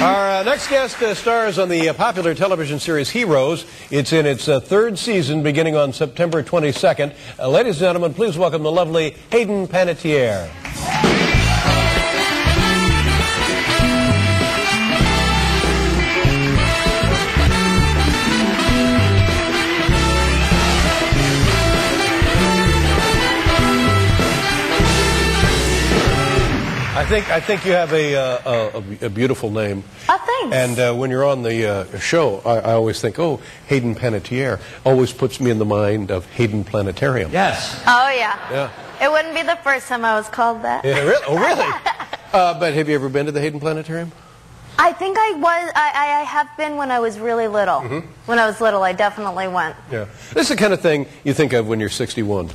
Our next guest stars on the popular television series Heroes. It's in its third season, beginning on September 22nd. Ladies and gentlemen, please welcome the lovely Hayden Panettiere. I think you have a beautiful name. Oh, thanks. And when you're on the show, I always think, oh, Hayden Panettiere always puts me in the mind of Hayden Planetarium. Yes. Oh, yeah. Yeah. It wouldn't be the first time I was called that. Yeah, really? Oh, really? But have you ever been to the Hayden Planetarium? I think I have been when I was really little. Mm-hmm. When I was little, I definitely went. Yeah. This is the kind of thing you think of when you're 61.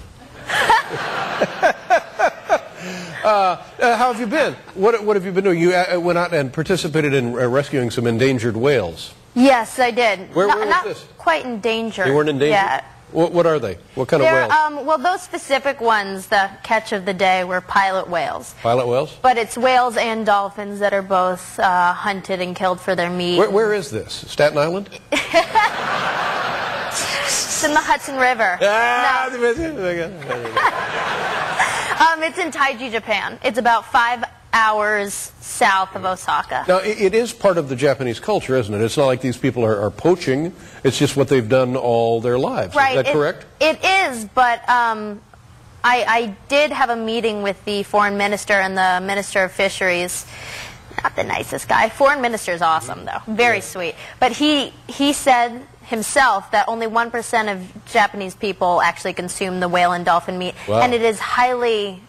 How have you been? What have you been doing? You went out and participated in rescuing some endangered whales. Yes, I did. Where was not this? Quite endangered. They weren't endangered? Yeah. What are they? What kind of whales? Well, those specific ones, the catch of the day, were pilot whales. Pilot whales? But it's whales and dolphins that are both hunted and killed for their meat. Where is this? Staten Island? It's in the Hudson River. It's in Taiji, Japan. It's about 5 hours south of Osaka. Now, it is part of the Japanese culture, isn't it? It's not like these people are poaching. It's just what they've done all their lives. Right. Is that correct? It is, but I did have a meeting with the foreign minister and the minister of fisheries. Not the nicest guy. Foreign minister is awesome, though. Very sweet. But he said himself that only 1% of Japanese people actually consume the whale and dolphin meat. Wow. And it is highly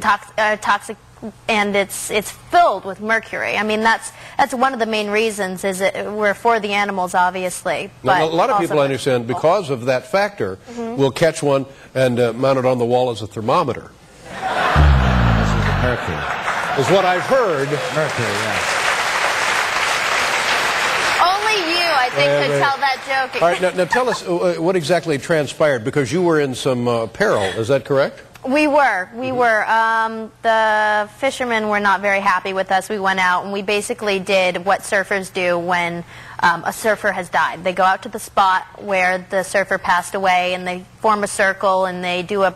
toxic, and it's filled with mercury. I mean, that's one of the main reasons, is we're for the animals, obviously. Now, But a lot of people, I understand, because of that factor, will catch one and mount it on the wall as a thermometer. This is mercury. Is what I've heard. Mercury, yes. Only you, I think, could tell that joke. All right, now tell us what exactly transpired, because you were in some peril. Is that correct? We were. The fishermen were not very happy with us. We went out and we basically did what surfers do when a surfer has died. They go out to the spot where the surfer passed away and they form a circle and they do a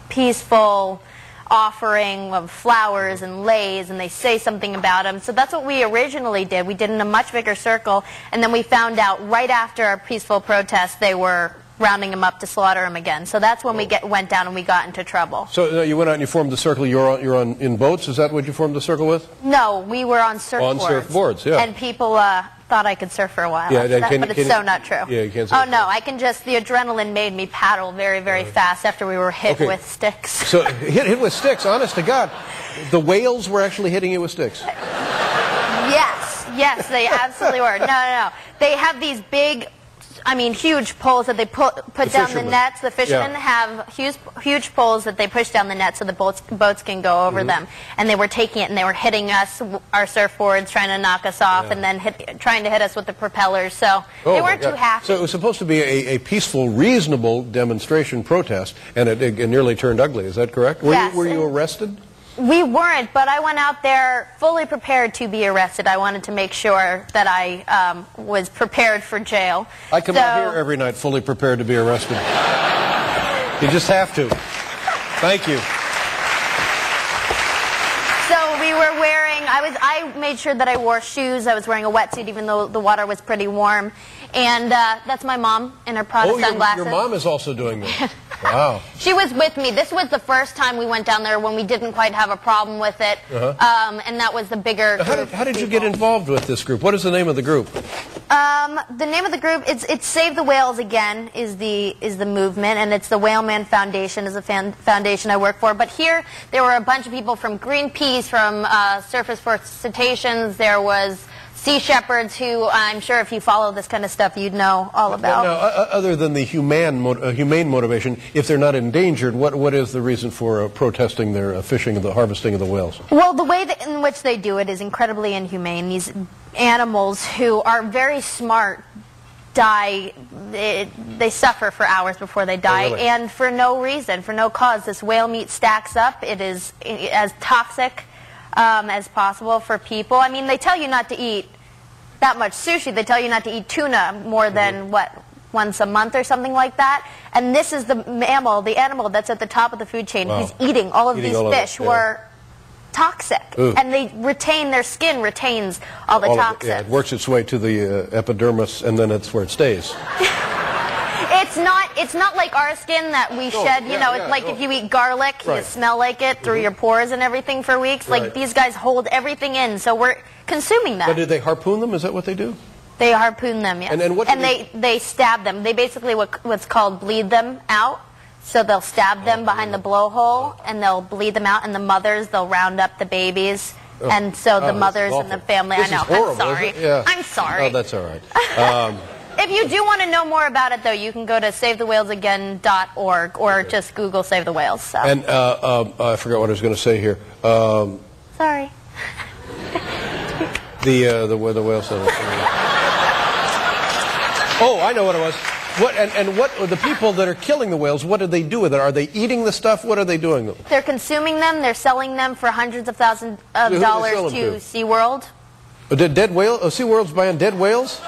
peaceful offering of flowers and leis, and they say something about him. So that's what we originally did. We did it in a much bigger circle, and then we found out right after our peaceful protest they were rounding him up to slaughter him again. So that's when we went down and we got into trouble. So you went out and you formed the circle. You're on in boats. Is that what you formed the circle with? No, we were on surfboards. On surfboards, yeah. And people thought I could surf for a while. Yeah, but it's so not true. Yeah, you can't. Oh no, I can just. The adrenaline made me paddle very, very fast after we were hit with sticks. So hit with sticks. Honest to God, the whales were actually hitting you with sticks. Yes, they absolutely were. No. They have these big, huge poles that they put down the nets. The fishermen have huge poles that they push down the net so the boats can go over them. And they were taking it and they were hitting us, our surfboards, trying to knock us off, and then trying to hit us with the propellers. So they weren't too happy. So it was supposed to be a peaceful, reasonable demonstration protest, and it nearly turned ugly. Is that correct? Yes. Were you arrested? We weren't, but I went out there fully prepared to be arrested. I wanted to make sure that I was prepared for jail. I come out here every night fully prepared to be arrested. You just have to. Thank you. So we were wearing, I made sure that I wore shoes. I was wearing a wetsuit even though the water was pretty warm. And that's my mom in her Prada sunglasses. Your mom is also doing this. Wow. She was with me. This was the first time we went down there when we didn't quite have a problem with it. And that was the bigger group. How did you get involved with this group? What is the name of the group? The name of the group, it's Save the Whales Again is the movement, and it's the Whaleman Foundation is a foundation I work for. But here there were a bunch of people from Greenpeace, from Surfers for Cetaceans. There was Sea Shepherds, who I'm sure if you follow this kind of stuff, you'd know all about. Now, other than the humane motivation, if they're not endangered, what is the reason for protesting their fishing and the harvesting of the whales? Well, the way in which they do it is incredibly inhumane. These animals, who are very smart, die. They suffer for hours before they die, and for no reason, for no cause. This whale meat stacks up. It is as toxic as possible for people. I mean, they tell you not to eat that much sushi. They tell you not to eat tuna more than, once a month or something like that. And this is the animal that's at the top of the food chain. Wow. He's eating all of these fish who are toxic. Ooh. And their skin retains all the toxins. It works its way to the epidermis, and then it's where it stays. It's not like our skin that we shed, it's like if you eat garlic, you smell like it through your pores and everything for weeks. Like these guys hold everything in, so we're consuming them. But did they harpoon them? Is that what they do? They harpoon them, yes. And they stab them. They basically what's called bleed them out. So they'll stab them behind the blowhole, and they'll bleed them out, and the mothers, they'll round up the babies. And so the mothers and the family, this I know, is horrible, I'm sorry. isn't it? Yeah. I'm sorry. Oh, that's all right. If you do want to know more about it, though, you can go to SaveTheWhalesAgain.org or just Google Save the Whales. So. And I forgot what I was going to say here. Sorry. The whale center. Oh, I know what it was. What the people that are killing the whales? What do they do with it? Are they eating the stuff? What are they doing with them? They're consuming them. They're selling them for hundreds of thousands of dollars to SeaWorld. Dead whale? SeaWorld's buying dead whales?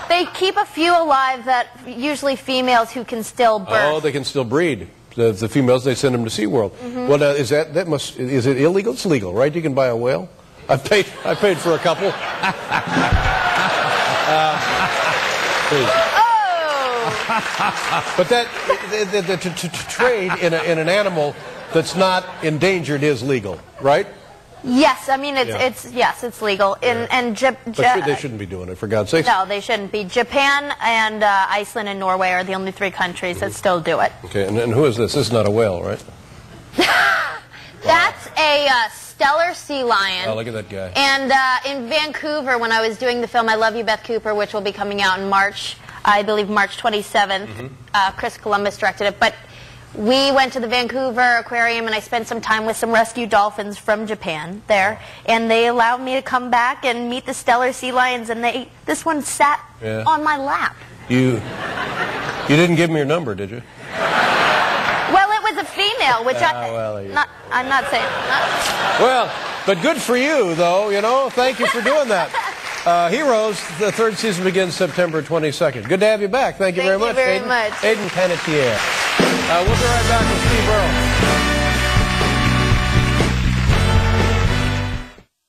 They keep a few alive that usually females who can still birth. Oh, they can still breed. The females, they send them to SeaWorld. Well, is it illegal? It's legal, right? You can buy a whale. I paid for a couple. But to trade in an animal that's not endangered is legal, right? Yes, I mean it's legal. But they shouldn't be doing it, for God's sake. No, they shouldn't be. Japan and Iceland and Norway are the only 3 countries that still do it. Okay, and who is this? This is not a whale, right? That's a stellar sea lion. Oh, look at that guy. And in Vancouver, when I was doing the film I Love You, Beth Cooper, which will be coming out in March, I believe March 27th, Chris Columbus directed it. But we went to the Vancouver Aquarium, and I spent some time with some rescue dolphins from Japan there. And they allowed me to come back and meet the stellar sea lions, and this one sat on my lap. You didn't give me your number, did you? Well, it was a female, which I'm not saying. Well, but good for you, though, Thank you for doing that. Heroes, the 3rd season begins September 22nd. Good to have you back. Thank you very much. Thank you very much. Hayden Panettiere. We'll be right back with Steve Earle.